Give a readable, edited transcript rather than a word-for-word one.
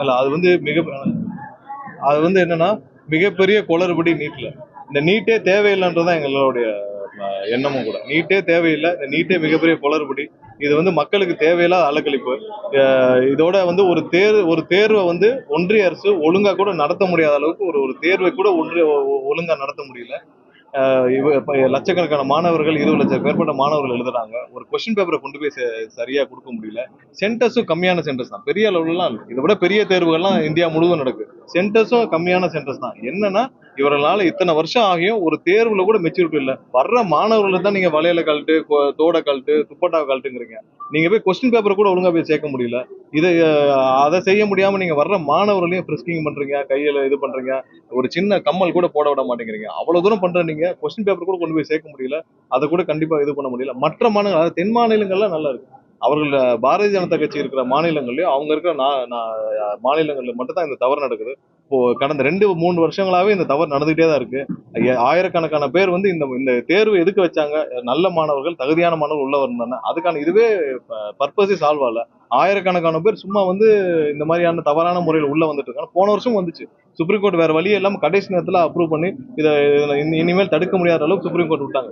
இல்ல அது வந்து அது வந்து என்னன்னா மிகப்பெரிய குளறுபடி நீட்ல. இந்த நீட்டே தேவையில்லைன்றதான் எங்களுடைய எண்ணமும் கூட. நீட்டே தேவையில்லை. இந்த நீட்டே மிகப்பெரிய குளறுபடி. இது வந்து மக்களுக்கு தேவையில்லாத அலக்கழிப்பு. இதோட வந்து ஒரு தேர்வை வந்து ஒன்றிய அரசு ஒழுங்கா கூட நடத்த முடியாத அளவுக்கு ஒரு ஒரு தேர்வை கூட ஒழுங்கா நடத்த முடியல. லட்சக்கணக்கான மாணவர்கள் 20 லட்சம் மேற்பட்ட மாணவர்கள் எழுதுறாங்க. ஒரு கொஸ்டின் பேப்பரை கொண்டு போய் சரியா கொடுக்க முடியல. சென்டர்ஸும் கம்மியான சென்டர்ஸ் தான், பெரிய அளவுலாம் இல்லை. இதை விட பெரிய தேர்வுகள்லாம் இந்தியா முழுவதும் நடக்குது. சென்டர்ஸும் கம்மியான சென்டர்ஸ் தான். என்னன்னா இவர்களால இத்தனை வருஷம் ஆகியும் ஒரு தேர்வுல கூட மெச்சூரிட்டி இல்லை. வர்ற மாணவர்களை தான் நீங்க வளையல கழட்டு, தோட கழட்டு, துப்பட்டா கழட்டுங்கிறீங்க. நீங்க போய் கொஸ்டின் பேப்பர் கூட ஒழுங்கா போய் சேர்க்க முடியல. இதை அதை செய்ய முடியாம நீங்க வர்ற மாணவர்களையும் ஃப்ரிஸ்கிங் பண்றீங்க, கையில இது பண்றீங்க. ஒரு சின்ன கம்மல் கூட போட விட மாட்டேங்கிறீங்க. அவ்வளவு தூரம் பண்ற நீங்க கொஸ்டின் பேப்பர் கூட கொண்டு போய் சேர்க்க முடியல. அதை கூட கண்டிப்பா இது பண்ண முடியல. மற்ற மாநிலங்கள், அதாவது தென் மாநிலங்கள்லாம் நல்லா இருக்கு. அவர்கள் பாரதிய ஜனதா கட்சி இருக்கிற மாநிலங்கள்லயும் அவங்க இருக்கிற மாநிலங்கள்ல மட்டும் தான் இந்த தவறு நடக்குது. இப்போ கடந்த 2-3 வருஷங்களாவே இந்த தவறு நடந்துகிட்டே தான் இருக்கு. ஆயிரக்கணக்கான பேர் வந்து இந்த இந்த தேர்வு எதுக்கு வச்சாங்க? நல்ல மாணவர்கள், தகுதியான மாணவர்கள் உள்ள வரணும். அதுக்கான இதுவே பர்பஸே சால்வ் ஆகல. ஆயிரக்கணக்கான பேர் சும்மா வந்து இந்த மாதிரியான தவறான முறையில் உள்ள வந்துட்டு இருக்காங்க. போன வருஷம் வந்துச்சு. சுப்ரீம் கோர்ட் வேற வழி இல்லாம கடைசி நேரத்துல அப்ரூவ் பண்ணி இதை இனிமேல் தடுக்க முடியாத அளவுக்கு சுப்ரீம் கோர்ட் விட்டாங்க.